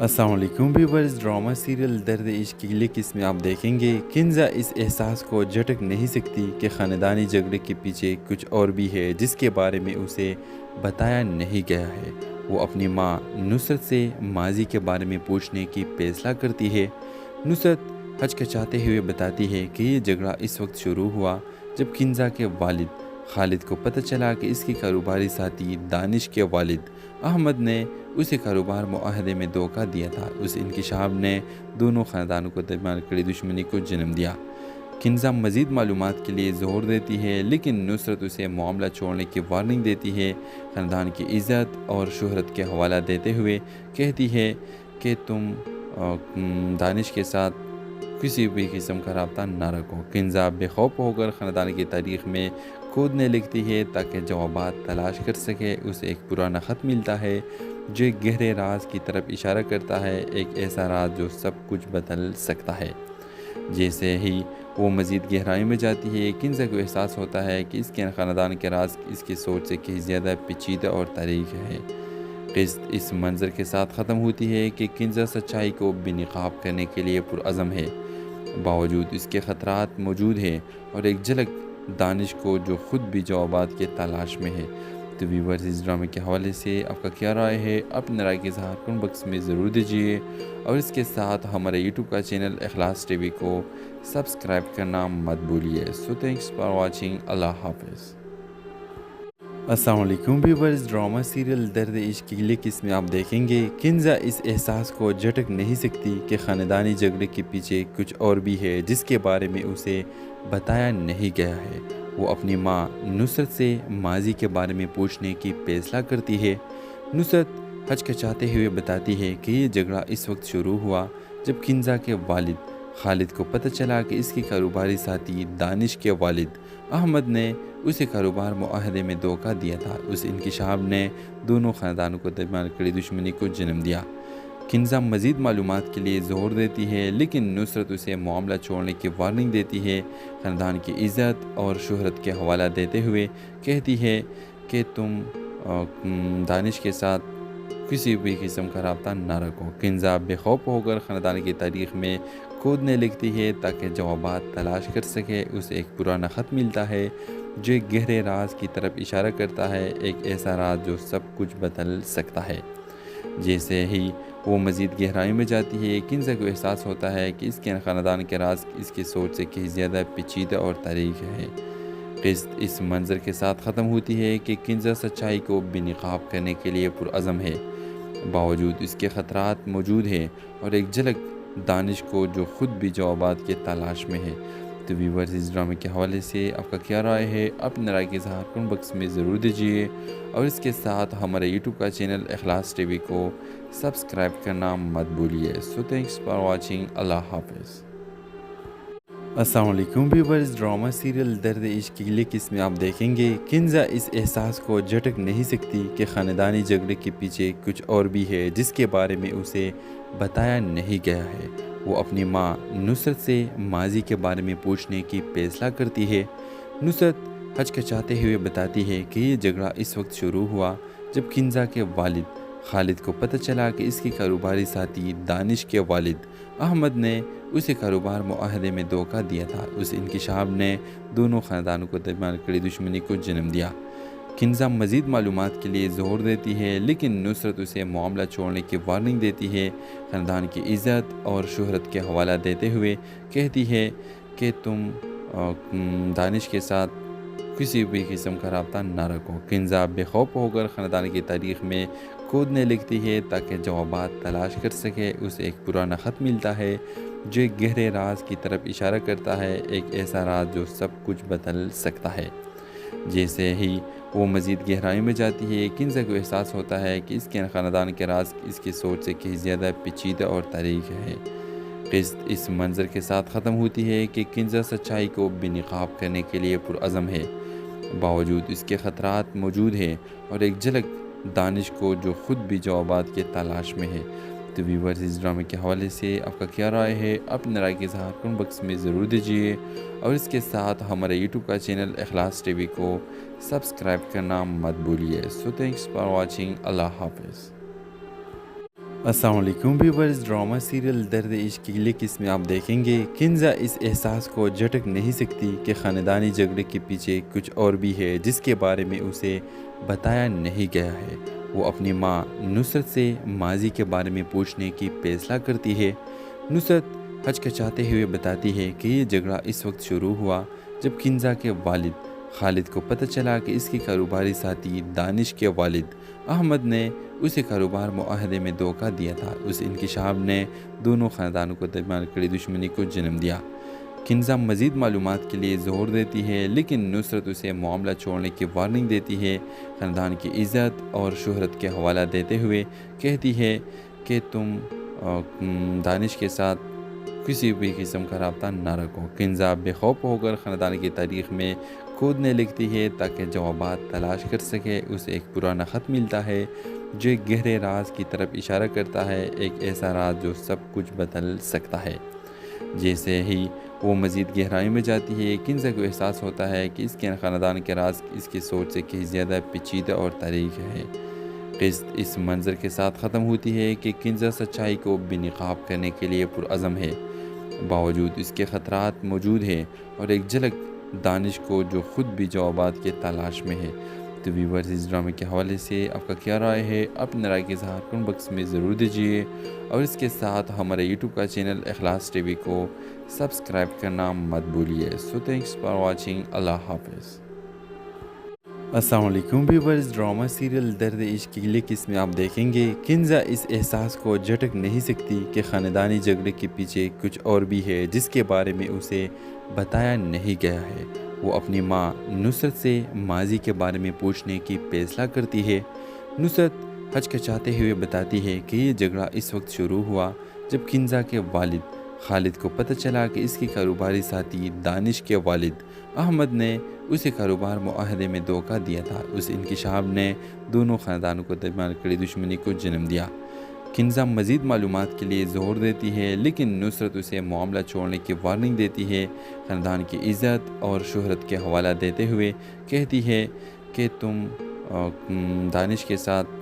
अस्सलाम वालेकुम viewers. Drama serial दर्द इश्क की अगली किस्म में आप देखेंगे किंजा इस एहसास को झटक नहीं सकती कि ख़ानदानी झगड़े के पीछे कुछ और भी है जिसके बारे में उसे बताया नहीं गया है। वो अपनी माँ नुसरत से माजी के बारे में पूछने की फैसला करती है। नुसरत हचकचाते हुए बताती है कि ये झगड़ा इस वक्त शुरू हुआ जब किंजा के वालिद खालिद को पता चला कि इसके कारोबारी साथी दानिश के वालिद अहमद ने उसे कारोबार मुआहदे में धोखा दिया था। उस इंकिशाफ ने दोनों ख़ानदानों को दरमियान कड़ी दुश्मनी को जन्म दिया। किंजा मज़ीद मालूमात के लिए ज़ोर देती है लेकिन नुसरत उसे मामला छोड़ने की वार्निंग देती है। ख़ानदान की इज़्ज़त और शोहरत के हवाला देते हुए कहती है कि तुम दानिश के साथ किसी भी किस्म का रब्ता ना रखो। किंजा बेखौफ होकर ख़ानदान की तारीख़ में कूदने लगती है ताकि जवाबात तलाश कर सके। उसे एक पुराना ख़त मिलता है जो एक गहरे राज की तरफ इशारा करता है, एक ऐसा राज जो सब कुछ बदल सकता है। जैसे ही वो मज़ीद गहराई में जाती है, किंजा को एहसास होता है कि इसके ख़ानदान के राज इसकी सोच से कहीं ज़्यादा पेचीदा और तारीख़ है। क़िस्त इस मंज़र के साथ ख़त्म होती है कि किंजा सच्चाई को बेनकाब करने के लिए पुरअज़म है। बावजूद इसके ख़तरात मौजूद हैं और एक झलक दानिश को जो ख़ुद भी जवाबात के तलाश में है। तो व्यूअर्स, इस ड्रामे के हवाले से आपका क्या राय है? अपने राय के इज़हार कमेंट बॉक्स में ज़रूर दीजिए और इसके साथ हमारे यूट्यूब का चैनल इखलास टीवी को सब्सक्राइब करना मत भूलिए। So thanks for watching. अल्लाह हाफ़िज़। अस्सलाम वालेकुम व्यूअर्स। ड्रामा सीरियल दर्द इश्क की अगली किस्म में आप देखेंगे किंजा इस एहसास को झटक नहीं सकती कि ख़ानदानी झगड़े के पीछे कुछ और भी है जिसके बारे में उसे बताया नहीं गया है। वो अपनी माँ नुसरत से माजी के बारे में पूछने की फैसला करती है। नुसरत हचकचाते हुए बताती है कि ये झगड़ा इस वक्त शुरू हुआ जब किंजा के वालिद खालिद को पता चला कि इसके कारोबारी साथी दानिश के वालिद अहमद ने उसे कारोबार मुआहदे में धोखा दिया था। उस इंकिशाफ ने दोनों ख़ानदानों को दरमियान कड़ी दुश्मनी को जन्म दिया। किंजा मज़ीद मालूमात के लिए ज़ोर देती है लेकिन नुसरत उसे मामला छोड़ने की वार्निंग देती है। ख़ानदान की इज़्ज़त और शोहरत के हवाला देते हुए कहती है कि तुम दानिश के साथ किसी भी किस्म का रब्ता ना रखो। किंजा बेखौफ होकर ख़ानदान की तारीख़ में कूदने लगती है ताकि जवाबात तलाश कर सके। उसे एक पुराना ख़त मिलता है जो एक गहरे राज की तरफ इशारा करता है, एक ऐसा राज जो सब कुछ बदल सकता है। जैसे ही वो मज़ीद गहराई में जाती है, किंजा को एहसास होता है कि इसके ख़ानदान के राज इसकी सोच से कहीं ज़्यादा पेचीदा और तारीख़ है। क़िस्त इस मंज़र के साथ ख़त्म होती है कि किंजा सच्चाई को बेनकाब करने के लिए पुरअज़म है। बावजूद इसके ख़तरात मौजूद हैं और एक झलक दानिश को जो ख़ुद भी जवाबात के तलाश में है। तो व्यूअर्स, इस ड्रामे के हवाले से आपका क्या राय है? अपने राय के इज़हार कमेंट बॉक्स में ज़रूर दीजिए और इसके साथ हमारे यूट्यूब का चैनल इखलास टीवी को सब्सक्राइब करना मत भूलिए। So thanks for watching. अल्लाह हाफ़िज़। अस्सलाम वालेकुम व्यूअर्स। ड्रामा सीरियल दर्द इश्क की अगली किस्म में आप देखेंगे किंजा इस एहसास को झटक नहीं सकती कि ख़ानदानी झगड़े के पीछे कुछ और भी है जिसके बारे में उसे बताया नहीं गया है। वो अपनी माँ नुसरत से माजी के बारे में पूछने की फैसला करती है। नुसरत हचकचाते हुए बताती है कि ये झगड़ा इस वक्त शुरू हुआ जब किंजा के वालिद खालिद को पता चला कि इसके कारोबारी साथी दानिश के वालिद अहमद ने उसे कारोबार मुआहदे में धोखा दिया था। उस इंकिशाफ ने दोनों ख़ानदानों को दरमियान कड़ी दुश्मनी को जन्म दिया। किंजा मज़ीद मालूमात के लिए ज़ोर देती है लेकिन नुसरत उसे मामला छोड़ने की वार्निंग देती है। ख़ानदान की इज़्ज़त और शोहरत के हवाला देते हुए कहती है कि तुम दानिश के साथ किसी भी किस्म का रब्ता ना रखो। किंजा बेखौफ होकर ख़ानदान की तारीख़ में कूदने लगती है ताकि जवाबात तलाश कर सके। उसे एक पुराना ख़त मिलता है जो एक गहरे राज की तरफ इशारा करता है, एक ऐसा राज जो सब कुछ बदल सकता है। जैसे ही वो मज़ीद गहराई में जाती है, किंजा को एहसास होता है कि इसके ख़ानदान के राज इसकी सोच से कहीं ज़्यादा पेचीदा और तारीख़ है। क़िस्त इस मंज़र के साथ ख़त्म होती है कि किंजा सच्चाई को बेनकाब करने के लिए पुरअज़म है। बावजूद इसके ख़तरात मौजूद हैं और एक झलक दानिश को जो ख़ुद भी जवाबात के तलाश में है। तो व्यूअर्स, इस ड्रामे के हवाले से आपका क्या राय है? अपने राय के इज़हार कमेंट बॉक्स में ज़रूर दीजिए और इसके साथ हमारे यूट्यूब का चैनल इखलास टीवी को सब्सक्राइब करना मत भूलिए। So thanks for watching. अल्लाह हाफ़िज़। अस्सलाम वालेकुम व्यूअर्स। ड्रामा सीरियल दर्द इश्क की लिख इसमें आप देखेंगे किंजा इस एहसास को झटक नहीं सकती कि ख़ानदानी झगड़े के पीछे कुछ और भी है जिसके बारे में उसे बताया नहीं गया है। वो अपनी माँ नुसरत से माजी के बारे में पूछने की फैसला करती है। नुसरत हचकचाते हुए बताती है कि ये झगड़ा इस वक्त शुरू हुआ जब किंजा के वालिद खालिद को पता चला कि इसके कारोबारी साथी दानिश के वालिद अहमद ने उसे कारोबार मुआहदे में धोखा दिया था। उस इंकिशाफ ने दोनों ख़ानदानों को दरमियान कड़ी दुश्मनी को जन्म दिया। किंजा मज़ीद मालूमात के लिए ज़ोर देती है लेकिन नुसरत उसे मामला छोड़ने की वार्निंग देती है। ख़ानदान की इज़्ज़त और शोहरत के हवाला देते हुए कहती है कि तुम दानिश के साथ किसी भी किस्म का रब्ता ना रखो। किंजा बेखौफ होकर ख़ानदान की तारीख़ में खोदने लगती है ताकि जवाबात तलाश कर सके। उसे एक पुराना ख़त मिलता है जो एक गहरे राज की तरफ इशारा करता है, एक ऐसा राज जो सब कुछ बदल सकता है। जैसे ही वो मज़ीद गहराई में जाती है, किंजा को एहसास होता है कि इसके ख़ानदान के राज इसकी सोच से कहीं ज़्यादा पेचीदा और तारीख है। क़िस्त इस मंज़र के साथ ख़त्म होती है कि किंजा सच्चाई को बेनकाब करने के लिए पुरअज़म है। बावजूद इसके ख़तरात मौजूद हैं और एक झलक दानिश को जो ख़ुद भी जवाबात के तलाश में है। तो व्यूअर्स, इस ड्रामे के हवाले से आपका क्या राय है? अपनी राय के इज़हार कमेंट बॉक्स में ज़रूर दीजिए और इसके साथ हमारे यूट्यूब का चैनल इखलास टीवी को सब्सक्राइब करना मत भूलिए। So thanks for watching. अल्लाह हाफ़िज़। अस्सलाम वालेकुम व्यूअर्स। ड्रामा सीरियल दर्द इश्क की लिख इसमें आप देखेंगे किंजा इस एहसास को झटक नहीं सकती कि ख़ानदानी झगड़े के पीछे कुछ और भी है जिसके बारे में उसे बताया नहीं गया है। वो अपनी माँ नुसरत से माजी के बारे में पूछने की फैसला करती है। नुसरत हचकचाते हुए बताती है कि ये झगड़ा इस वक्त शुरू हुआ जब किंजा के वालिद खालिद को पता चला कि इसके कारोबारी साथी दानिश के वालिद अहमद ने उसे कारोबार मुआहदे में धोखा दिया था। उस इंकिशाफ ने दोनों ख़ानदानों को दरमियान कड़ी दुश्मनी को जन्म दिया। किंजा मज़ीद मालूमात के लिए ज़ोर देती है लेकिन नुसरत उसे मामला छोड़ने की वार्निंग देती है। ख़ानदान की इज़्ज़त और शोहरत के हवाला देते हुए कहती है कि तुम दानिश के साथ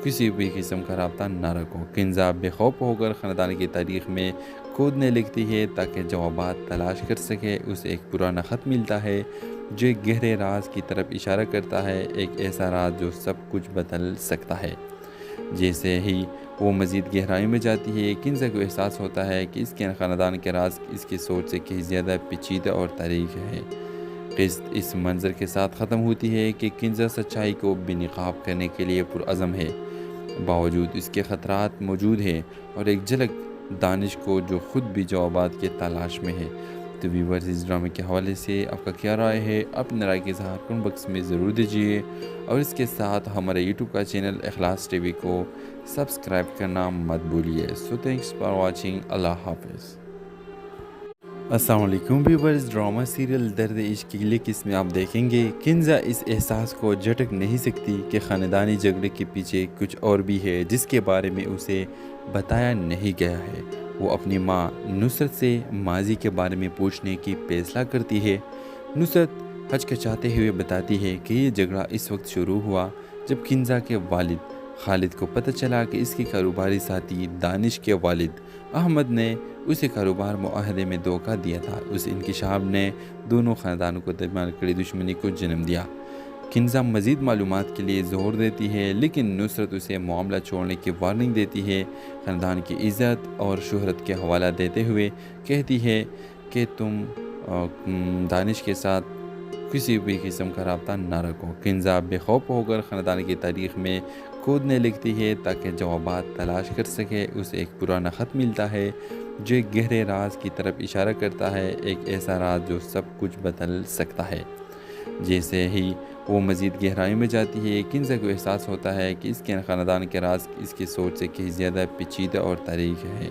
किसी भी किस्म का रब्ता ना रखो। किंजा बेखौफ होकर ख़ानदान की तारीख़ में खोदने लगती है ताकि जवाबात तलाश कर सके। उसे एक पुराना ख़त मिलता है जो एक गहरे राज की तरफ इशारा करता है, एक ऐसा राज जो सब कुछ बदल सकता है। जैसे ही वो मज़ीद गहराई में जाती है, किंजा को एहसास होता है कि इसके ख़ानदान के राज इसकी सोच से कहीं ज़्यादा पेचीदा और तारीख है। क़िस्त इस मंज़र के साथ ख़त्म होती है कि किंजा सच्चाई को बेनकाब करने के लिए पुरअज़म है। बावजूद इसके ख़तरात मौजूद हैं और एक झलक दानिश को जो ख़ुद भी जवाबात के तलाश में है। तो व्यूअर्स, इस ड्रामे के हवाले से आपका क्या राय है? अपनी राय के इज़हार कमेंट बॉक्स में ज़रूर दीजिए और इसके साथ हमारे यूट्यूब का चैनल इखलास टीवी को सब्सक्राइब करना मत भूलिए। So thanks for watching. अल्लाह हाफ़िज़। अस्सलाम वालेकुम व्यूअर्स। ड्रामा सीरियल दर्द इश्क की लिख इसमें आप देखेंगे किंजा इस एहसास को झटक नहीं सकती कि ख़ानदानी झगड़े के पीछे कुछ और भी है जिसके बारे में उसे बताया नहीं गया है। वो अपनी माँ नुसरत से माजी के बारे में पूछने की फैसला करती है। नुसरत हचकचाते हुए बताती है कि ये झगड़ा इस वक्त शुरू हुआ जब किंजा के वालिद खालिद को पता चला कि इसके कारोबारी साथी दानिश के वालिद अहमद ने उसे कारोबार मुआहदे में धोखा दिया था। उस इंकिशाफ ने दोनों ख़ानदानों को दरमियान कड़ी दुश्मनी को जन्म दिया। किंजा मज़ीद मालूमात के लिए ज़ोर देती है लेकिन नुसरत उसे मामला छोड़ने की वार्निंग देती है। ख़ानदान की इज़्ज़त और शोहरत के हवाला देते हुए कहती है कि तुम दानिश के साथ किसी भी किस्म का रब्ता ना रखो। किंजा बेखौफ होकर ख़ानदान की तारीख़ में खोदने लगती है ताकि जवाबात तलाश कर सके। उसे एक पुराना ख़त मिलता है जो एक गहरे राज की तरफ इशारा करता है, एक ऐसा राज जो सब कुछ बदल सकता है। जैसे ही वो मज़ीद गहराई में जाती है, किंजा को एहसास होता है कि इसके ख़ानदान के राज इसकी सोच से कहीं ज़्यादा पेचीदा और तारीख है।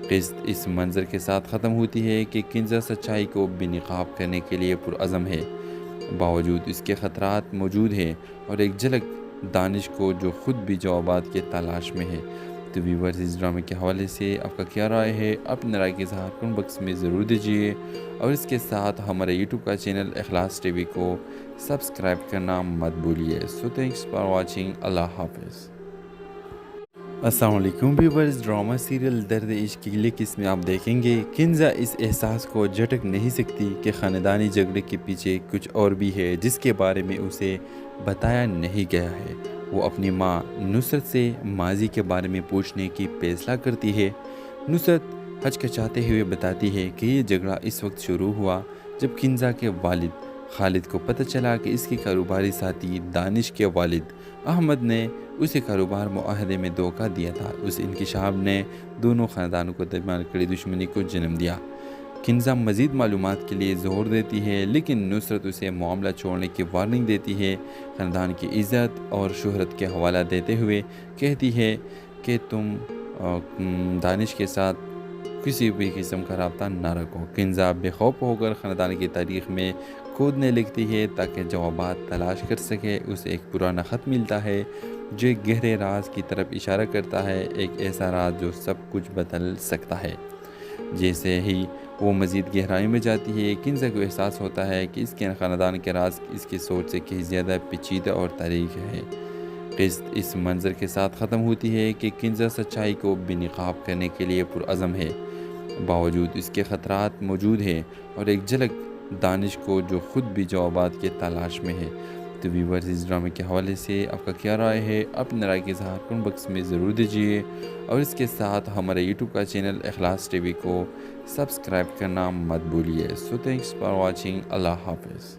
क़िस्त इस मंज़र के साथ ख़त्म होती है कि किंजा सच्चाई को बेनकाब करने के लिए पुरअज़म है। बावजूद इसके ख़तरात मौजूद हैं और एक झलक दानिश को जो ख़ुद भी जवाबात के तलाश में है। तो व्यूअर्स, इस ड्रामे के हवाले से आपका क्या राय है? अपनी राय के इज़हार कमेंट बॉक्स में ज़रूर दीजिए और इसके साथ हमारे यूट्यूब का चैनल इखलास टीवी को सब्सक्राइब करना मत भूलिए। So thanks for watching. अल्लाह हाफ़िज़। अस्सलाम वालेकुम व्यूअर्स। ड्रामा सीरियल दर्द इश्क की अगली किस्म में आप देखेंगे किंजा इस एहसास को झटक नहीं सकती कि ख़ानदानी झगड़े के पीछे कुछ और भी है जिसके बारे में उसे बताया नहीं गया है। वो अपनी माँ नुसरत से माजी के बारे में पूछने की फैसला करती है। नुसरत हचकचाते हुए बताती है कि ये झगड़ा इस वक्त शुरू हुआ जब किंजा के वालिद खालिद को पता चला कि इसके कारोबारी साथी दानिश के वालिद अहमद ने उसे कारोबार मुआहदे में धोखा दिया था। उस इंकिशाफ ने दोनों ख़ानदानों को दरमियान कड़ी दुश्मनी को जन्म दिया। किंजा मज़ीद मालूमात के लिए ज़ोर देती है लेकिन नुसरत उसे मामला छोड़ने की वार्निंग देती है। ख़ानदान की इज़्ज़त और शोहरत के हवाला देते हुए कहती है कि तुम दानिश के साथ किसी भी किस्म का रब्ता ना रखो। किंजा बेखौफ होकर ख़ानदान की तारीख़ में खोदने लगती है ताकि जवाबात तलाश कर सके। उसे एक पुराना ख़त मिलता है जो एक गहरे राज की तरफ इशारा करता है, एक ऐसा राज जो सब कुछ बदल सकता है। जैसे ही वो मज़ीद गहराई में जाती है, किंजा को एहसास होता है कि इसके ख़ानदान के राज इसकी सोच से कहीं ज़्यादा पेचीदा और तारीख़ है। क़िस्त इस मंज़र के साथ ख़त्म होती है कि किंजा सच्चाई को बेनकाब करने के लिए पुरअज़म है। बावजूद इसके ख़तरात मौजूद हैं और एक झलक दानिश को जो ख़ुद भी जवाबात के तलाश में है। तो व्यूअर्स, इस ड्रामे के हवाले से आपका क्या राय है? अपने राय के इज़हार कमेंट बॉक्स में ज़रूर दीजिए और इसके साथ हमारे यूट्यूब का चैनल इखलास टीवी को सब्सक्राइब करना मत भूलिए। So thanks for watching. अल्लाह हाफ़िज़।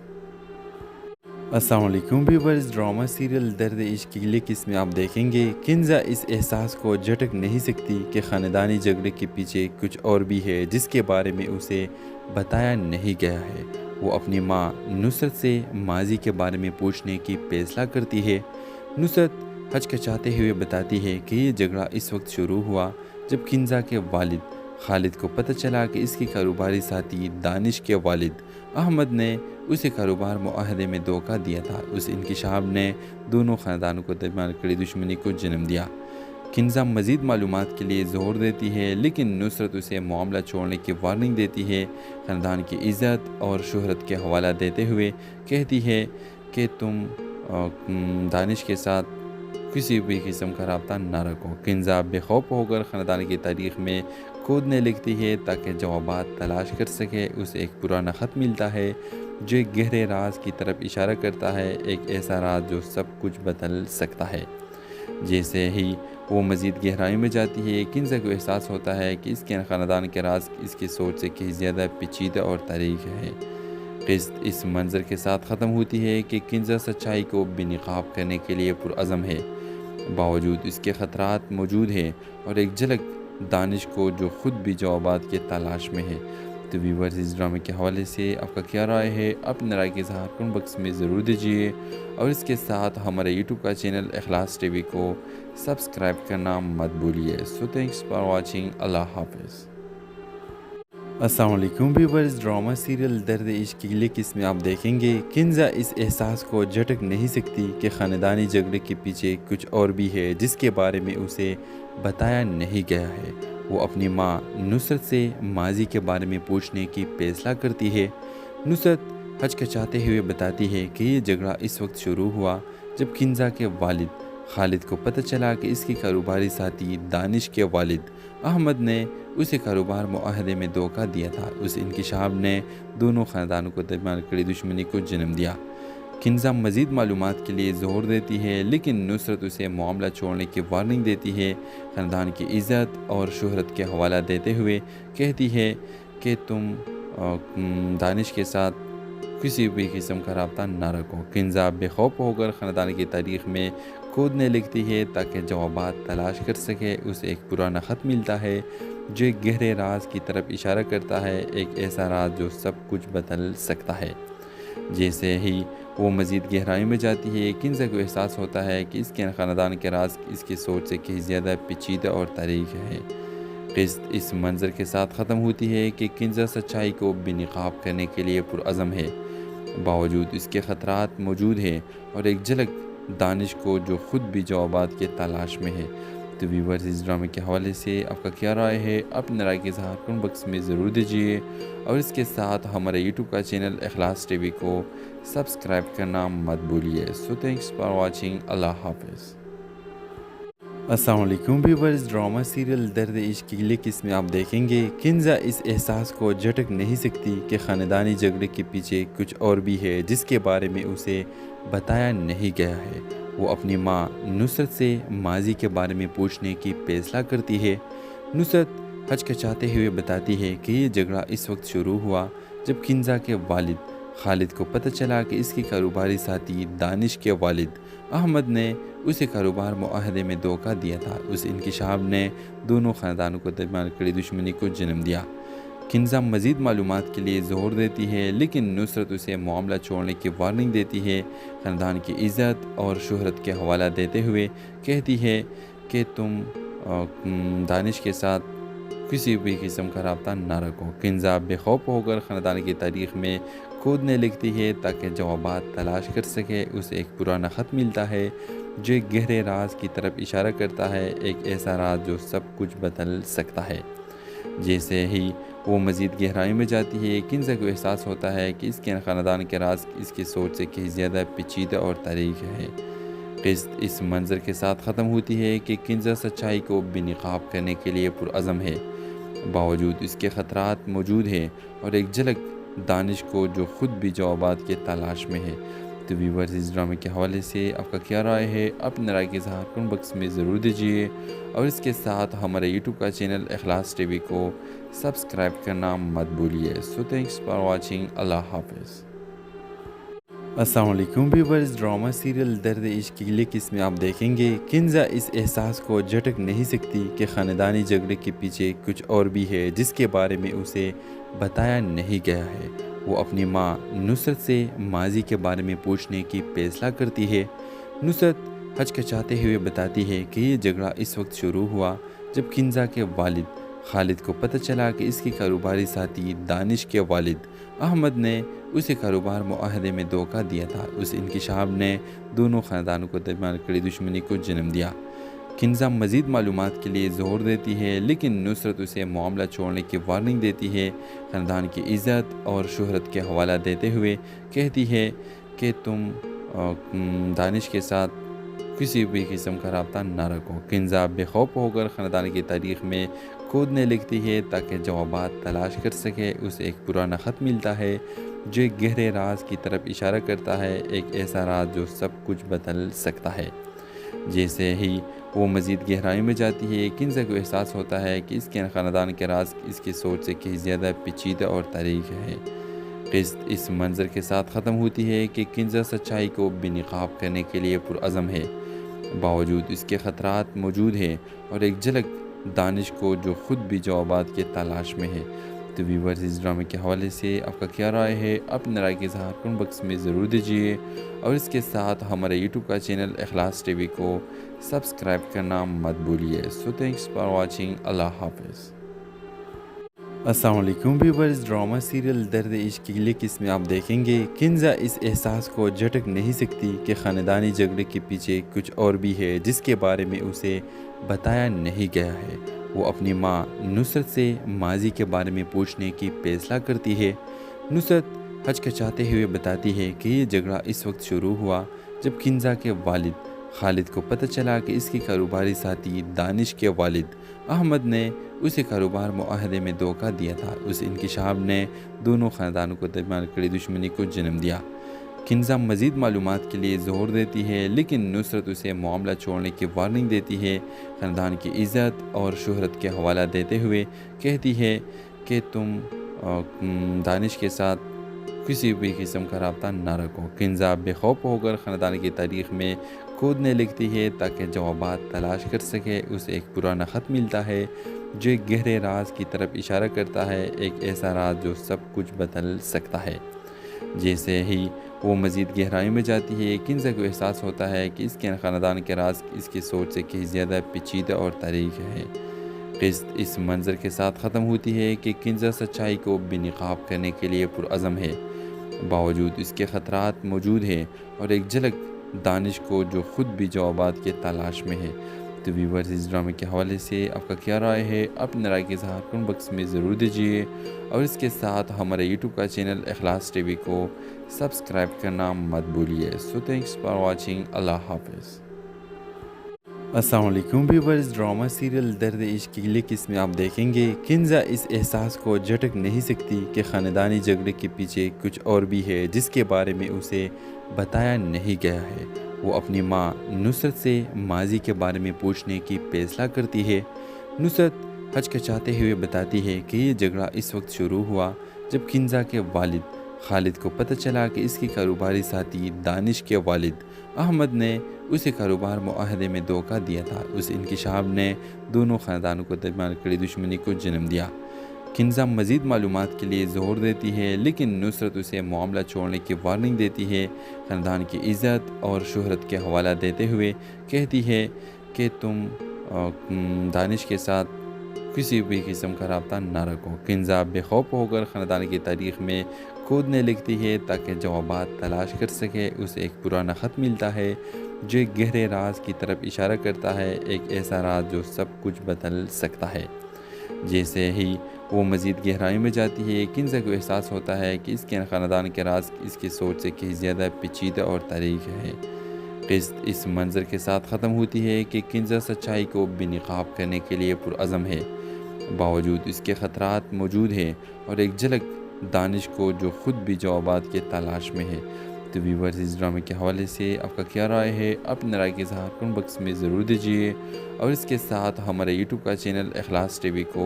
अस्सलाम वालेकुम व्यूअर्स। ड्रामा सीरियल दर्द इश्क की अगली किस्म में आप देखेंगे किंजा इस एहसास को झटक नहीं सकती कि ख़ानदानी झगड़े के पीछे कुछ और भी है जिसके बारे में उसे बताया नहीं गया है। वो अपनी माँ नुसरत से माजी के बारे में पूछने की फैसला करती है। नुसरत हचकचाते हुए बताती है कि ये झगड़ा इस वक्त शुरू हुआ जब किंजा के वालिद खालिद को पता चला कि इसके कारोबारी साथी दानिश के वालिद अहमद ने उसे कारोबार मुआहदे में धोखा दिया था। उस इंकिशाफ ने दोनों ख़ानदानों को दरमियान कड़ी दुश्मनी को जन्म दिया। किंजा मज़ीद मालूमात के लिए ज़ोर देती है लेकिन नुसरत उसे मामला छोड़ने की वार्निंग देती है। ख़ानदान की इज़्ज़त और शोहरत के हवाला देते हुए कहती है कि तुम दानिश के साथ किसी भी किस्म का रब्ता ना रखो। किंजा बेखौफ होकर ख़ानदान की तारीख़ में खोदने लगती है ताकि जवाबात तलाश कर सके। उसे एक पुराना ख़त मिलता है जो एक गहरे राज की तरफ इशारा करता है, एक ऐसा राज जो सब कुछ बदल सकता है। जैसे ही वो मज़ीद गहराई में जाती है, किंजा को एहसास होता है कि इसके ख़ानदान के राज इसकी सोच से कहीं ज़्यादा पेचीदा और तारीख़ है। क़िस्त इस मंज़र के साथ ख़त्म होती है कि किंजा सच्चाई को बेनकाब करने के लिए पुरअज़म है। बावजूद इसके ख़तरात मौजूद हैं और एक झलक दानिश को जो ख़ुद भी जवाबात के तलाश में है। तो व्यूअर्स, इस ड्रामे के हवाले से आपका क्या राय है? अपने राय के इज़हार कमेंट बॉक्स में ज़रूर दीजिए और इसके साथ हमारे यूट्यूब का चैनल इखलास टीवी को सब्सक्राइब करना मत भूलिए। So thanks for watching. अल्लाह हाफ़िज़। अस्सलाम वालेकुम व्यूअर्स। ड्रामा सीरियल दर्द इश्क की अगली किस्म में आप देखेंगे किंजा इस एहसास को झटक नहीं सकती कि ख़ानदानी झगड़े के पीछे कुछ और भी है जिसके बारे में उसे बताया नहीं गया है। वो अपनी माँ नुसरत से माजी के बारे में पूछने की फैसला करती है। नुसरत हचकचाते हुए बताती है कि ये झगड़ा इस वक्त शुरू हुआ जब किंजा के वालिद खालिद को पता चला कि इसके कारोबारी साथी दानिश के वालिद अहमद ने उसे कारोबार मुआहदे में धोखा दिया था। उस इंकिशाफ ने दोनों ख़ानदानों को दरमियान कड़ी दुश्मनी को जन्म दिया। किंजा मज़ीद मालूमात के लिए ज़ोर देती है लेकिन नुसरत उसे मामला छोड़ने की वार्निंग देती है। ख़ानदान की इज़्ज़त और शोहरत के हवाला देते हुए कहती है कि तुम दानिश के साथ किसी भी किस्म का रब्ता ना रखो। किंजा बेखौफ होकर ख़ानदान की तारीख़ में खोदने लगती है ताकि जवाबात तलाश कर सके। उसे एक पुराना ख़त मिलता है जो एक गहरे राज की तरफ इशारा करता है, एक ऐसा राज जो सब कुछ बदल सकता है। जैसे ही वो मज़ीद गहराई में जाती है, किंजा को एहसास होता है कि इसके ख़ानदान के राज इसकी सोच से कहीं ज़्यादा पेचीदा और तारीख़ है। क़िस्त इस मंज़र के साथ ख़त्म होती है कि किंजा सच्चाई को बेनकाब करने के लिए पुरअज़म है। बावजूद इसके ख़तरात मौजूद हैं और एक झलक दानिश को जो ख़ुद भी जवाबात के तलाश में है। तो व्यूअर्स, इस ड्रामे के हवाले से आपका क्या राय है? अपने राय के इज़हार कमेंट बॉक्स में ज़रूर दीजिए और इसके साथ हमारे यूट्यूब का चैनल इखलास टीवी को सब्सक्राइब करना मत भूलिए। So thanks for watching. अल्लाह हाफ़िज़। अस्सलाम वालेकुम व्यूअर्स। ड्रामा सीरियल दर्द इश्क की अगली किस्म में आप देखेंगे किंजा इस एहसास को झटक नहीं सकती कि ख़ानदानी झगड़े के पीछे कुछ और भी है जिसके बारे में उसे बताया नहीं गया है। वो अपनी माँ नुसरत से माजी के बारे में पूछने की फैसला करती है। नुसरत हचकचाते हुए बताती है कि ये झगड़ा इस वक्त शुरू हुआ जब किंजा के वालिद खालिद को पता चला कि इसके कारोबारी साथी दानिश के वालिद अहमद ने उसे कारोबार मुआहदे में धोखा दिया था। उस इंकिशाफ ने दोनों ख़ानदानों को दरमियान कड़ी दुश्मनी को जन्म दिया। किंजा मज़ीद मालूमात के लिए ज़ोर देती है लेकिन नुसरत उसे मामला छोड़ने की वार्निंग देती है। ख़ानदान की इज़्ज़त और शोहरत के हवाला देते हुए कहती है कि तुम दानिश के साथ किसी भी किस्म का रब्ता ना रखो। किंजा बेखौफ होकर ख़ानदान की तारीख़ में खोदने लगती है ताकि जवाबात तलाश कर सके। उसे एक पुराना ख़त मिलता है जो एक गहरे राज की तरफ इशारा करता है, एक ऐसा राज जो सब कुछ बदल सकता है। जैसे ही वो मज़ीद गहराई में जाती है किंजा को एहसास होता है कि इसके ख़ानदान के राज इसकी सोच से कहीं ज़्यादा पेचीदा और तारीख है। क़िस्त इस मंज़र के साथ ख़त्म होती है कि किंजा सच्चाई को बेनकाब करने के लिए पुरअज़म है। बावजूद इसके ख़तरात मौजूद हैं और एक झलक दानिश को जो ख़ुद भी जवाबात के तलाश में है। तो व्यूअर्स, इस ड्रामे के हवाले से आपका क्या राय है? अपनी राय के इज़हार कमेंट बॉक्स में ज़रूर दीजिए और इसके साथ हमारे यूट्यूब का चैनल इखलास टीवी को सब्सक्राइब करना मत भूलिए। So thanks for watching. अल्लाह हाफ़िज़। अस्सलाम वालेकुम व्यूअर्स। ड्रामा सीरियल दर्द इश्क की अगली किस्म में आप देखेंगे किंजा इस एहसास को झटक नहीं सकती कि ख़ानदानी झगड़े के पीछे कुछ और भी है जिसके बारे में उसे बताया नहीं गया है। वो अपनी माँ नुसरत से माजी के बारे में पूछने की फैसला करती है। नुसरत हचकचाते हुए बताती है कि ये झगड़ा इस वक्त शुरू हुआ जब किंजा के वालिद खालिद को पता चला कि इसके कारोबारी साथी दानिश के वालिद अहमद ने उसे कारोबार मुआहदे में धोखा दिया था। उस इंकिशाफ ने दोनों ख़ानदानों को दरमियान कड़ी दुश्मनी को जन्म दिया। किंजा मज़ीद मालूमात के लिए ज़ोर देती है लेकिन नुसरत उसे मामला छोड़ने की वार्निंग देती है। ख़ानदान की इज़्ज़त और शोहरत के हवाला देते हुए कहती है कि तुम दानिश के साथ किसी भी किस्म का रब्ता ना रखो। किंजा बेखौफ होकर ख़ानदान की तारीख़ में खोदने लगती है ताकि जवाबात तलाश कर सके। उसे एक पुराना ख़त मिलता है जो एक गहरे राज की तरफ इशारा करता है, एक ऐसा राज जो सब कुछ बदल सकता है। जैसे ही वो मज़ीद गहराई में जाती है किंजा को एहसास होता है कि इसके ख़ानदान के राज इसकी सोच से कहीं ज़्यादा पेचीदा और तारीख है। क़िस्त इस मंज़र के साथ ख़त्म होती है कि किंजा सच्चाई को बेनकाब करने के लिए पुरअज़म है। बावजूद इसके ख़तरात मौजूद हैं और एक झलक दानिश को जो ख़ुद भी जवाबात के तलाश में है। तो व्यूअर्स, इस ड्रामे के हवाले से आपका क्या राय है? अपनी राय के इज़हार कमेंट बॉक्स में ज़रूर दीजिए और इसके साथ हमारे यूट्यूब का चैनल इखलास टीवी को सब्सक्राइब करना मत भूलिए। So thanks for watching. अल्लाह हाफ़िज़। अस्सलाम वालेकुम व्यूअर्स। ड्रामा सीरियल दर्द इश्क की अगली किस्म में आप देखेंगे किंजा इस एहसास को झटक नहीं सकती कि ख़ानदानी झगड़े के पीछे कुछ और भी है जिसके बारे में उसे बताया नहीं गया है। वो अपनी माँ नुसरत से माजी के बारे में पूछने की फैसला करती है। नुसरत हचकचाते हुए बताती है कि ये झगड़ा इस वक्त शुरू हुआ जब किंजा के वालिद खालिद को पता चला कि इसके कारोबारी साथी दानिश के वालिद अहमद ने उसे कारोबार मुआहदे में धोखा दिया था। उस इंकिशाफ ने दोनों ख़ानदानों को दरमियान कड़ी दुश्मनी को जन्म दिया। किंजा मज़ीद मालूमात के लिए ज़ोर देती है लेकिन नुसरत उसे मामला छोड़ने की वार्निंग देती है। ख़ानदान की इज़्ज़त और शोहरत के हवाला देते हुए कहती है कि तुम दानिश के साथ किसी भी किस्म का रब्ता ना रखो। किंजा बेखौफ होकर ख़ानदान की तारीख़ में खोदने लगती है ताकि जवाबात तलाश कर सके। उसे एक पुराना ख़त मिलता है जो एक गहरे राज की तरफ इशारा करता है, एक ऐसा राज जो सब कुछ बदल सकता है। जैसे ही वो मज़ीद गहराई में जाती है किंजा को एहसास होता है कि इसके ख़ानदान के राज इसकी सोच से कहीं ज़्यादा पेचीदा और तारीख है। क़िस्त इस मंज़र के साथ ख़त्म होती है कि किंजा सच्चाई को बेनकाब करने के लिए पुरअज़म है। बावजूद इसके ख़तरात मौजूद हैं और एक झलक दानिश को जो ख़ुद भी जवाबात के तलाश में है। तो व्यूअर्स, इस ड्रामे के हवाले से आपका क्या राय है? अपनी राय के इज़हार कमेंट बॉक्स में ज़रूर दीजिए और इसके साथ हमारे यूट्यूब का चैनल इखलास टीवी को सब्सक्राइब करना मत भूलिए। So thanks for watching. अल्लाह हाफ़िज़। अस्सलाम वालेकुम व्यूअर्स। ड्रामा सीरियल दर्द इश्क की अगली किस्म में आप देखेंगे किंजा इस एहसास को झटक नहीं सकती कि ख़ानदानी झगड़े के पीछे कुछ और भी है जिसके बारे में उसे बताया नहीं गया है। वो अपनी माँ नुसरत से माजी के बारे में पूछने की फैसला करती है। नुसरत हचकचाते हुए बताती है कि ये झगड़ा इस वक्त शुरू हुआ जब किंजा के वालिद खालिद को पता चला कि इसके कारोबारी साथी दानिश के वालिद अहमद ने उसे कारोबार मुआहदे में धोखा दिया था। उस इंकिशाफ ने दोनों ख़ानदानों को दरमियान कड़ी दुश्मनी को जन्म दिया। किंजा मज़ीद मालूमात के लिए ज़ोर देती है लेकिन नुसरत उसे मामला छोड़ने की वार्निंग देती है। ख़ानदान की इज़्ज़त और शोहरत के हवाला देते हुए कहती है कि तुम दानिश के साथ किसी भी किस्म का रब्ता ना रखो। किंजा बेखौफ होकर ख़ानदान की तारीख़ में खोदने लगती है ताकि जवाबात तलाश कर सके। उसे एक पुराना ख़त मिलता है जो एक गहरे राज की तरफ इशारा करता है, एक ऐसा राज जो सब कुछ बदल सकता है। जैसे ही वो मज़ीद गहराई में जाती है, किंजा को एहसास होता है कि इसके ख़ानदान के राज इसकी सोच से कहीं ज़्यादा पेचीदा और तारीख़ है। क़िस्त इस मंज़र के साथ ख़त्म होती है कि किंजा सच्चाई को बेनकाब करने के लिए पुरअज़म है। बावजूद इसके ख़तरात मौजूद हैं और एक झलक दानिश को जो ख़ुद भी जवाबात के तलाश में है। तो व्यूअर्स, इस ड्रामे के हवाले से आपका क्या राय है? अपने राय के इज़हार कमेंट बॉक्स में ज़रूर दीजिए और इसके साथ हमारे यूट्यूब का चैनल इखलास टीवी को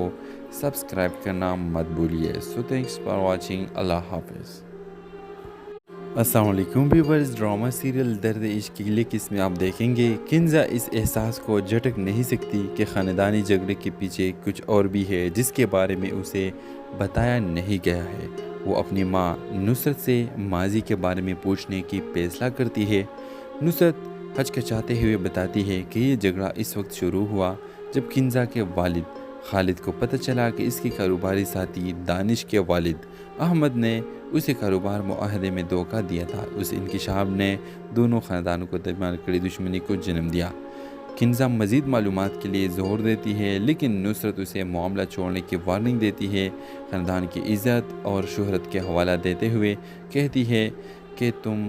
सब्सक्राइब करना मत भूलिए। So thanks for watching. अल्लाह हाफ़िज़। अस्सलाम वालेकुम व्यूअर्स। ड्रामा सीरियल दर्द इश्क की अगली किस्म में आप देखेंगे किंजा इस एहसास को झटक नहीं सकती कि ख़ानदानी झगड़े के पीछे कुछ और भी है जिसके बारे में उसे बताया नहीं गया है। वो अपनी माँ नुसरत से माजी के बारे में पूछने की फैसला करती है। नुसरत हचकचाते हुए बताती है कि ये झगड़ा इस वक्त शुरू हुआ जब किंजा के वालिद खालिद को पता चला कि इसके कारोबारी साथी दानिश के वालिद अहमद ने उसे कारोबार मुआहदे में धोखा दिया था। उस इंकिशाफ ने दोनों ख़ानदानों को दरमियान कड़ी दुश्मनी को जन्म दिया। किंजा मज़ीद मालूमात के लिए ज़ोर देती है लेकिन नुसरत उसे मामला छोड़ने की वार्निंग देती है। ख़ानदान की इज़्ज़त और शोहरत के हवाला देते हुए कहती है कि तुम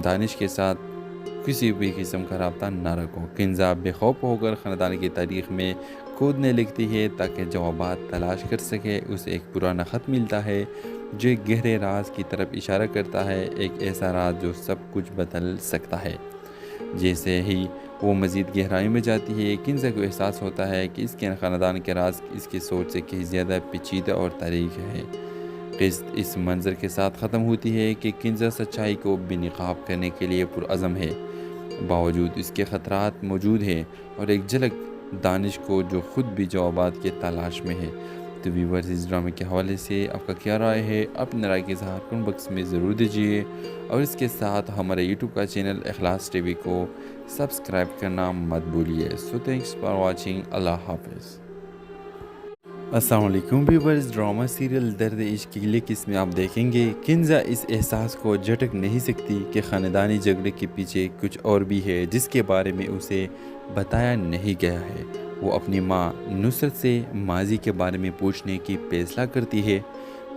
दानिश के साथ किसी भी किस्म का रब्ता ना रखो। किंजा बेखौफ होकर ख़ानदान की तारीख़ में खोदने लगती है ताकि जवाबात तलाश कर सके। उसे एक पुराना ख़त मिलता है जो एक गहरे राज की तरफ इशारा करता है, एक ऐसा राज जो सब कुछ बदल सकता है। जैसे ही वो मज़ीद गहराई में जाती है, किंजा को एहसास होता है कि इसके ख़ानदान के राज इसकी सोच से कहीं ज़्यादा पेचीदा और तारीख़ है। क़िस्त इस मंज़र के साथ ख़त्म होती है कि किंजा सच्चाई को बेनकाब करने के लिए पुरअज़म है। बावजूद इसके ख़तरात मौजूद हैं और एक झलक दानिश को जो ख़ुद भी जवाबात के तलाश में है। तो व्यूअर्स, इस ड्रामे के हवाले से आपका क्या राय है? अपने राय के इज़हार कमेंट बॉक्स में ज़रूर दीजिए और इसके साथ हमारे यूट्यूब का चैनल इखलास टीवी को सब्सक्राइब करना मत भूलिए। So thanks for watching. अल्लाह हाफ़िज़। अस्सलाम वालेकुम व्यूअर्स। ड्रामा सीरियल दर्द इश्क की अगली किस्म में आप देखेंगे किंजा इस एहसास को झटक नहीं सकती कि ख़ानदानी झगड़े के पीछे कुछ और भी है जिसके बारे में उसे बताया नहीं गया है। वो अपनी माँ नुसरत से माजी के बारे में पूछने की फैसला करती है।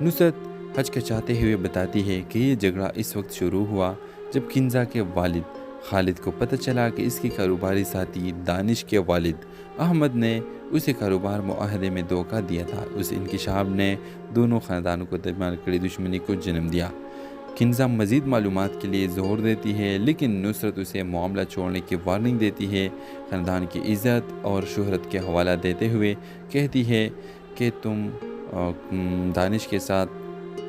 नुसरत हचकचाते हुए बताती है कि ये झगड़ा इस वक्त शुरू हुआ जब किंजा के वालिद खालिद को पता चला कि इसके कारोबारी साथी दानिश के वालिद अहमद ने उसे कारोबार मुआहदे में धोखा दिया था। उस इंकिशाफ ने दोनों ख़ानदानों को दरमियान कड़ी दुश्मनी को जन्म दिया। किंजा मज़ीद मालूमात के लिए ज़ोर देती है लेकिन नुसरत उसे मामला छोड़ने की वार्निंग देती है। ख़ानदान की इज़्ज़त और शोहरत के हवाला देते हुए कहती है कि तुम दानिश के साथ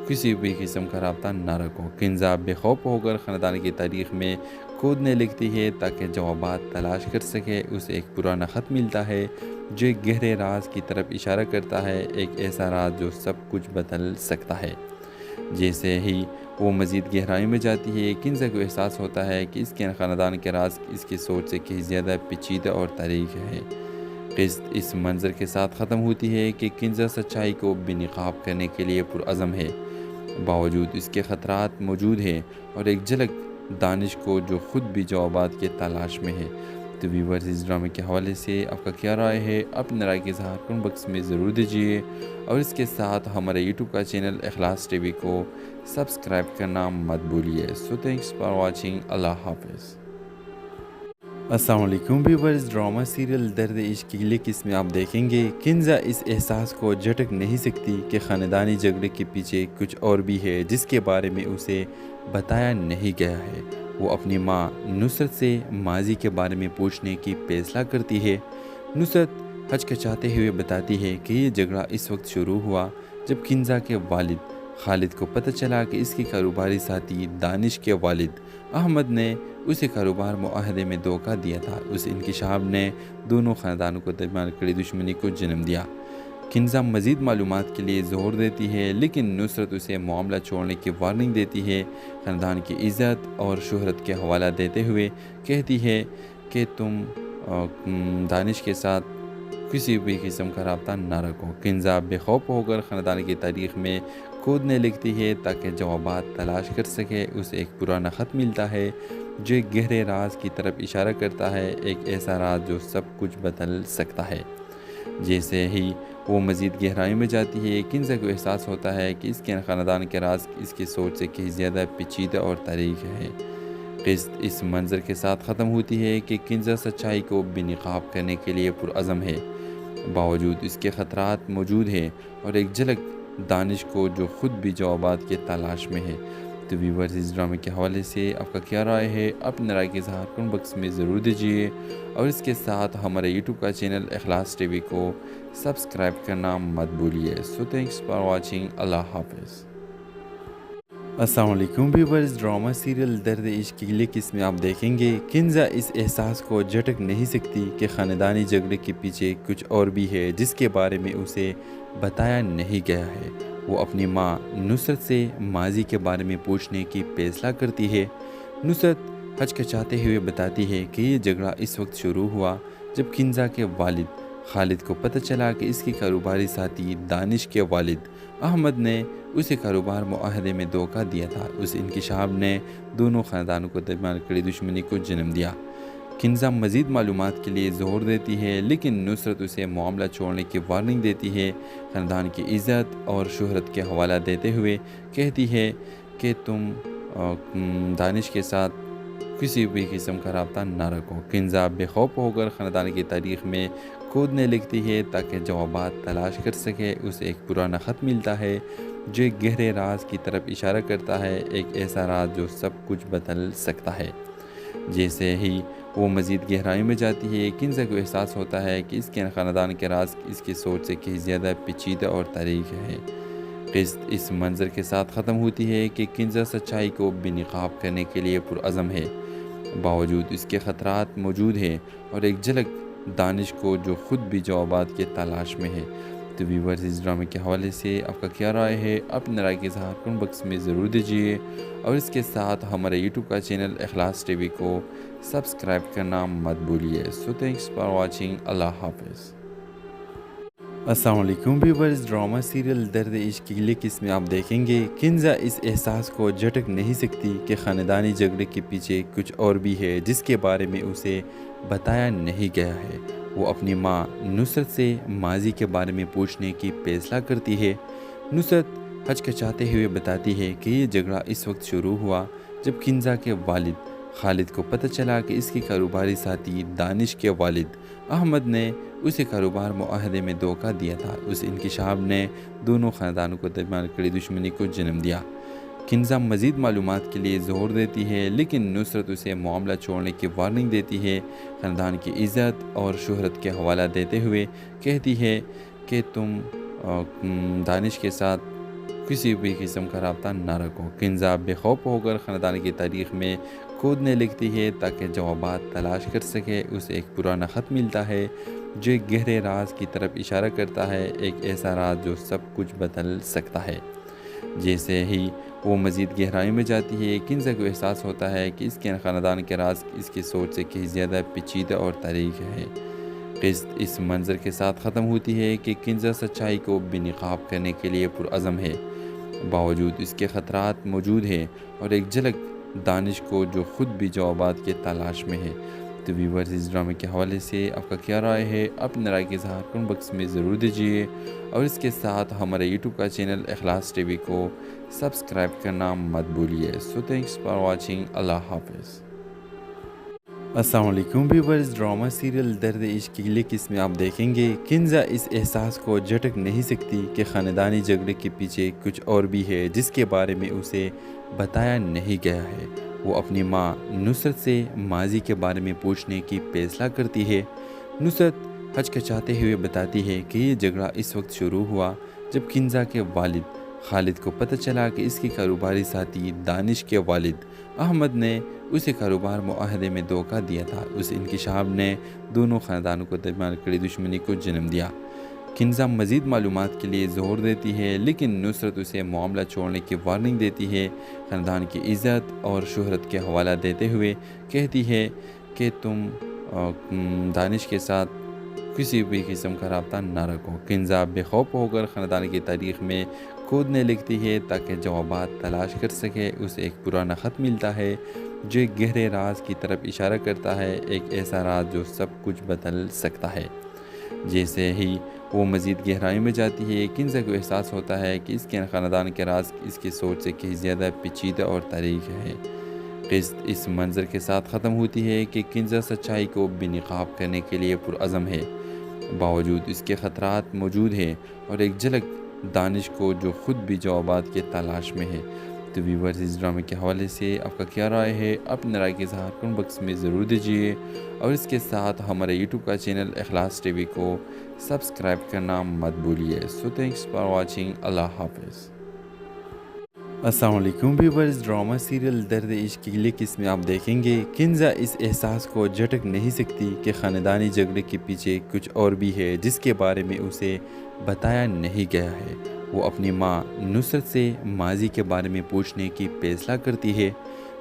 किसी भी किस्म का रब्ता ना रखो। किंजा बेखौफ होकर ख़ानदान की तारीख़ में खोदने लगती है ताकि जवाबात तलाश कर सके। उसे एक पुराना ख़त मिलता है जो एक गहरे राज की तरफ इशारा करता है, एक ऐसा राज जो सब कुछ बदल सकता है। जैसे ही वो मज़ीद गहराई में जाती है, किंजा को एहसास होता है कि इसके ख़ानदान के राज इसकी सोच से कहीं ज़्यादा पेचीदा और तारीख़ है। क़िस्त इस मंज़र के साथ ख़त्म होती है कि किंजा सच्चाई को बेनकाब करने के लिए पुरअज़म है। बावजूद इसके ख़तरात मौजूद हैं और एक झलक दानिश को जो ख़ुद भी जवाबात के तलाश में है। तो व्यूअर्स, इस ड्रामे के हवाले से आपका क्या राय है? अपने राय के इज़हार कमेंट बॉक्स में ज़रूर दीजिए और इसके साथ हमारे यूट्यूब का चैनल इखलास टीवी को सब्सक्राइब करना मत भूलिए। So thanks for watching. अल्लाह हाफ़िज़। अस्सलाम वालेकुम व्यूअर्स। ड्रामा सीरियल दर्द इश्क की अगली किस्म में आप देखेंगे किंजा इस एहसास को झटक नहीं सकती कि ख़ानदानी झगड़े के पीछे कुछ और भी है जिसके बारे में उसे बताया नहीं गया है। वो अपनी माँ नुसरत से माजी के बारे में पूछने की फैसला करती है। नुसरत हचकचाते हुए बताती है कि ये झगड़ा इस वक्त शुरू हुआ जब किंजा के वालिद खालिद को पता चला कि इसके कारोबारी साथी दानिश के वालिद अहमद ने उसे कारोबार मुआहदे में धोखा दिया था। उस इंकिशाफ ने दोनों ख़ानदानों को दरमियान कड़ी दुश्मनी को जन्म दिया। किंजा मज़ीद मालूमात के लिए ज़ोर देती है लेकिन नुसरत उसे मामला छोड़ने की वार्निंग देती है। ख़ानदान की इज़्ज़त और शोहरत के हवाला देते हुए कहती है कि तुम दानिश के साथ किसी भी किस्म का रब्ता न रखो। किंजा बेखौफ होकर ख़ानदान की तारीख़ में खोदने लगती है ताकि जवाबात तलाश कर सके। उसे एक पुराना ख़त मिलता है जो एक गहरे राज की तरफ इशारा करता है, एक ऐसा राज जो सब कुछ बदल सकता है। जैसे ही वो मज़ीद गहराई में जाती है, किंजा को एहसास होता है कि इसके ख़ानदान के राज इसकी सोच से कहीं ज़्यादा पेचीदा और तारीख़ है। क़िस्त इस मंज़र के साथ ख़त्म होती है कि किंजा सच्चाई को बेनकाब करने के लिए पुरअज़म है। बावजूद इसके ख़तरात मौजूद हैं और एक झलक दानिश को जो ख़ुद भी जवाबात के तलाश में है। तो व्यूअर्स, इस ड्रामे के हवाले से आपका क्या राय है? अपने राय के इज़हार कमेंट बॉक्स में ज़रूर दीजिए और इसके साथ हमारे यूट्यूब का चैनल इखलास टीवी को सब्सक्राइब करना मत भूलिए। So thanks for watching. अल्लाह हाफ़िज़। अस्सलाम वालेकुम व्यूअर्स। ड्रामा सीरियल दर्द इश्क की अगली किस्म में आप देखेंगे किंजा इस एहसास को झटक नहीं सकती कि ख़ानदानी झगड़े के पीछे कुछ और भी है जिसके बारे में उसे बताया नहीं गया है। वो अपनी माँ नुसरत से माजी के बारे में पूछने की फैसला करती है। नुसरत हचकचाते हुए बताती है कि ये झगड़ा इस वक्त शुरू हुआ जब किंजा के वालिद खालिद को पता चला कि इसके कारोबारी साथी दानिश के वालिद अहमद ने उसे कारोबार मुआहदे में धोखा दिया था। उस इंकिशाफ ने दोनों ख़ानदानों को दरमियान कड़ी दुश्मनी को जन्म दिया। किंजा मज़ीद मालूमात के लिए ज़ोर देती है लेकिन नुसरत उसे मामला छोड़ने की वार्निंग देती है। ख़ानदान की इज़्ज़त और शोहरत के हवाला देते हुए कहती है कि तुम दानिश के साथ किसी भी किस्म का रब्ता न रखो। किंजा बेखौफ होकर ख़ानदान की तारीख़ में खोदने लगती है ताकि जवाबात तलाश कर सके। उसे एक पुराना ख़त मिलता है जो एक गहरे राज की तरफ इशारा करता है, एक ऐसा राज जो सब कुछ बदल सकता है। जैसे ही वो मज़ीद गहराई में जाती है, किंजा को एहसास होता है कि इसके ख़ानदान के राज इसकी सोच से कहीं ज़्यादा पेचीदा और तारीख़ है। क़िस्त इस मंज़र के साथ ख़त्म होती है कि किंजा सच्चाई को बेनकाब करने के लिए पुरअज़म है। बावजूद इसके ख़तरात मौजूद हैं और एक झलक दानिश को जो ख़ुद भी जवाबात के तलाश में है। तो व्यूअर्स, इस ड्रामे के हवाले से आपका क्या राय है? अपने राय के इज़हार कमेंट बॉक्स में ज़रूर दीजिए और इसके साथ हमारे यूट्यूब का चैनल इखलास टीवी को सब्सक्राइब करना मत भूलिए। So thanks for watching. अल्लाह हाफ़िज़। अस्सलाम वालेकुम व्यूअर्स। ड्रामा सीरियल दर्द इश्क की अगली किस्म में आप देखेंगे किंजा इस एहसास को झटक नहीं सकती कि ख़ानदानी झगड़े के पीछे कुछ और भी है जिसके बारे में उसे बताया नहीं गया है। वो अपनी माँ नुसरत से माजी के बारे में पूछने की फैसला करती है। नुसरत हचकचाते हुए बताती है कि ये झगड़ा इस वक्त शुरू हुआ जब किंजा के वालिद खालिद को पता चला कि इसके कारोबारी साथी दानिश के वालिद अहमद ने उसे कारोबार मुआहदे में धोखा दिया था। उस इंकिशाफ ने दोनों ख़ानदानों को दरमियान कड़ी दुश्मनी को जन्म दिया। किंजा मज़ीद मालूमात के लिए ज़ोर देती है लेकिन नुसरत उसे मामला छोड़ने की वार्निंग देती है। ख़ानदान की इज़्ज़त और शोहरत के हवाला देते हुए कहती है कि तुम दानिश के साथ किसी भी किस्म का रब्ता न रखो। किंजा बेखौफ होकर ख़ानदान की तारीख़ में खोदने लगती है ताकि जवाबात तलाश कर सके। उसे एक पुराना ख़त मिलता है जो एक गहरे राज की तरफ इशारा करता है, एक ऐसा राज जो सब कुछ बदल सकता है। जैसे ही वो मज़ीद गहराई में जाती है, किंजा को एहसास होता है कि इसके ख़ानदान के राज इसकी सोच से कहीं ज़्यादा पेचीदा और तारीख़ है। क़िस्त इस मंज़र के साथ ख़त्म होती है कि किंजा सच्चाई को बेनकाब करने के लिए पुरअज़म है। बावजूद इसके ख़तरात मौजूद हैं और एक झलक दानिश को जो ख़ुद भी जवाबात के तलाश में है। तो व्यूअर्स, इस ड्रामे के हवाले से आपका क्या राय है? अपने राय के इज़हार कमेंट बॉक्स में ज़रूर दीजिए और इसके साथ हमारे यूट्यूब का चैनल इखलास टीवी को सब्सक्राइब करना मत भूलिए। So thanks for watching. अल्लाह हाफ़िज़। अस्सलाम वालेकुम व्यूअर्स। ड्रामा सीरियल दर्द इश्क की अगली किस्म में आप देखेंगे किंजा इस एहसास को झटक नहीं सकती कि ख़ानदानी झगड़े के पीछे कुछ और भी है जिसके बारे में उसे बताया नहीं गया है। वो अपनी माँ नुसरत से माजी के बारे में पूछने की फैसला करती है। नुसरत हचकचाते हुए बताती है कि ये झगड़ा इस वक्त शुरू हुआ जब किंजा के वालिद खालिद को पता चला कि इसके कारोबारी साथी दानिश के वालिद अहमद ने उसे कारोबार मुआहदे में धोखा दिया था। उस इंकिशाफ ने दोनों ख़ानदानों को दरमियान कड़ी दुश्मनी को जन्म दिया। किंजा मज़ीद मालूमात के लिए ज़ोर देती है लेकिन नुसरत उसे मामला छोड़ने की वार्निंग देती है। ख़ानदान की इज़्ज़त और शोहरत के हवाला देते हुए कहती है कि तुम दानिश के साथ किसी भी किस्म का रब्ता ना रखो। किंजा बेखौफ होकर ख़ानदान की तारीख़ में खोदने लगती है ताकि जवाबात तलाश कर सके। उसे एक पुराना ख़त मिलता है जो एक गहरे राज की तरफ इशारा करता है, एक ऐसा राज जो सब कुछ बदल सकता है। जैसे ही वो मज़ीद गहराई में जाती है किंजा को एहसास होता है कि इसके ख़ानदान के राज इसकी सोच से कहीं ज़्यादा पेचीदा और तारीख है। क़िस्त इस मंज़र के साथ ख़त्म होती है कि किंजा सच्चाई को बेनकाब करने के लिए पुरअज़म है। बावजूद इसके ख़तरात मौजूद हैं और एक झलक दानिश को जो ख़ुद भी जवाबात के तलाश में है। तो व्यूअर्स, इस ड्रामे के हवाले से आपका क्या राय है? अपनी राय के इज़हार कमेंट बॉक्स में ज़रूर दीजिए और इसके साथ हमारे यूट्यूब का चैनल इखलास टीवी को सब्सक्राइब करना मत भूलिए। So thanks for watching. अल्लाह हाफ़िज़। अस्सलाम वालेकुम व्यूअर्स। ड्रामा सीरियल दर्द इश्क की अगली किस्म में आप देखेंगे किंजा इस एहसास को झटक नहीं सकती कि ख़ानदानी झगड़े के पीछे कुछ और भी है जिसके बारे में उसे बताया नहीं गया है। वो अपनी माँ नुसरत से माजी के बारे में पूछने की फैसला करती है।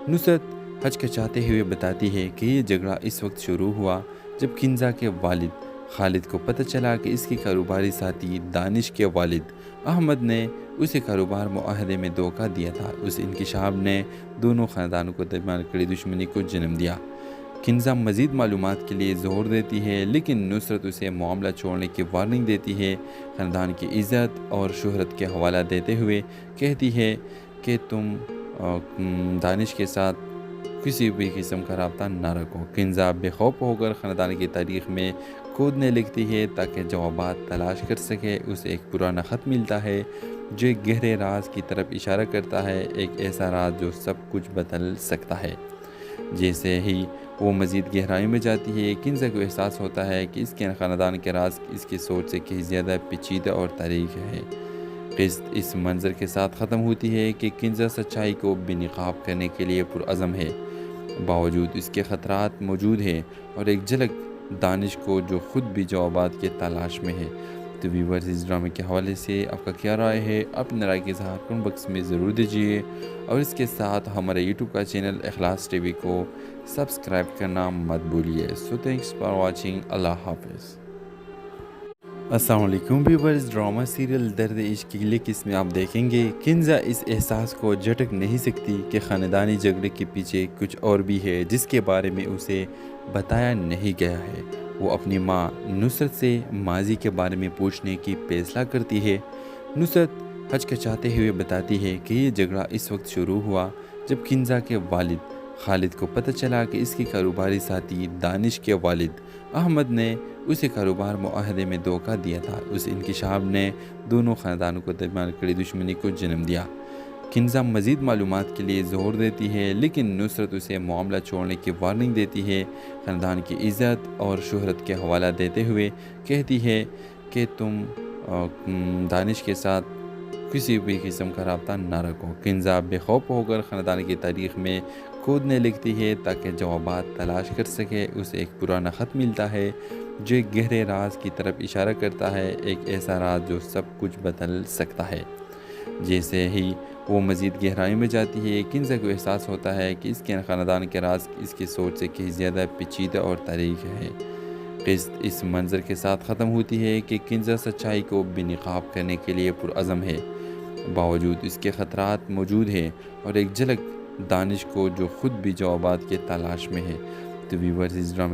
नुसरत हचकचाते हुए बताती है कि ये झगड़ा इस वक्त शुरू हुआ जब किंजा के वालिद खालिद को पता चला कि इसके कारोबारी साथी दानिश के वालिद अहमद ने उसे कारोबार मुआहदे में धोखा दिया था। उस इंकिशाफ ने दोनों ख़ानदानों को दरमियान कड़ी दुश्मनी को जन्म दिया। किंजा मज़ीद मालूमात के लिए ज़ोर देती है लेकिन नुसरत उसे मामला छोड़ने की वार्निंग देती है। ख़ानदान की इज़्ज़त और शोहरत के हवाला देते हुए कहती है कि तुम दानिश के साथ किसी भी किस्म का रब्ता ना रखो। किंजा बेखौफ होकर ख़ानदान की तारीख़ में खोदने लगती है ताकि जवाबात तलाश कर सके। उसे एक पुराना ख़त मिलता है जो एक गहरे राज की तरफ इशारा करता है, एक ऐसा राज जो सब कुछ बदल सकता है। जैसे ही वो मज़ीद गहराई में जाती है किंजा को एहसास होता है कि इसके ख़ानदान के राज इसकी सोच से कहीं ज़्यादा पेचीदा और तारीख है। क़िस्त इस मंज़र के साथ ख़त्म होती है कि किंजा सच्चाई को बेनकाब करने के लिए पुरअज़म है। बावजूद इसके ख़तरात मौजूद हैं और एक झलक दानिश को जो ख़ुद भी जवाबात के तलाश में है। तो व्यूअर्स, इस ड्रामे के हवाले से आपका क्या राय है? अपनी राय के इज़हार कमेंट बॉक्स में ज़रूर दीजिए और इसके साथ हमारे यूट्यूब का चैनल इखलास टीवी को सब्सक्राइब करना मत भूलिए। So thanks for watching. अल्लाह हाफ़िज़। अस्सलाम वालेकुम व्यूअर्स। ड्रामा सीरियल दर्द इश्क की अगली किस्म में आप देखेंगे किंजा इस एहसास को झटक नहीं सकती कि ख़ानदानी झगड़े के पीछे कुछ और भी है जिसके बारे में उसे बताया नहीं गया है। वो अपनी माँ नुसरत से माजी के बारे में पूछने की फैसला करती है। नुसरत हचकचाते हुए बताती है कि ये झगड़ा इस वक्त शुरू हुआ जब किंजा के वालिद खालिद को पता चला कि इसके कारोबारी साथी दानिश के वालिद अहमद ने उसे कारोबार मुआहदे में धोखा दिया था। उस इंकिशाफ ने दोनों ख़ानदानों को दरमियान कड़ी दुश्मनी को जन्म दिया। किंजा मज़ीद मालूमात के लिए ज़ोर देती है लेकिन नुसरत उसे मामला छोड़ने की वार्निंग देती है। ख़ानदान की इज़्ज़त और शोहरत के हवाला देते हुए कहती है कि तुम दानिश के साथ किसी भी किस्म का रब्ता ना रखो। किंजा बेखौफ होकर ख़ानदान की तारीख़ में खोदने लगती है ताकि जवाबात तलाश कर सके। उसे एक पुराना ख़त मिलता है जो एक गहरे राज की तरफ इशारा करता है, एक ऐसा राज जो सब कुछ बदल सकता है। जैसे ही वो मज़ीद गहराई में जाती है किंजा को एहसास होता है कि इसके ख़ानदान के राज इसकी सोच से कहीं ज़्यादा पेचीदा और तारीख है। क़िस्त इस मंज़र के साथ ख़त्म होती है कि किंजा सच्चाई को बेनकाब करने के लिए पुरअज़म है। बावजूद इसके ख़तरात मौजूद हैं और एक झलक दानिश को जो ख़ुद भी जवाबात के तलाश में है। तो व्यूअर्स, इस ड्रामे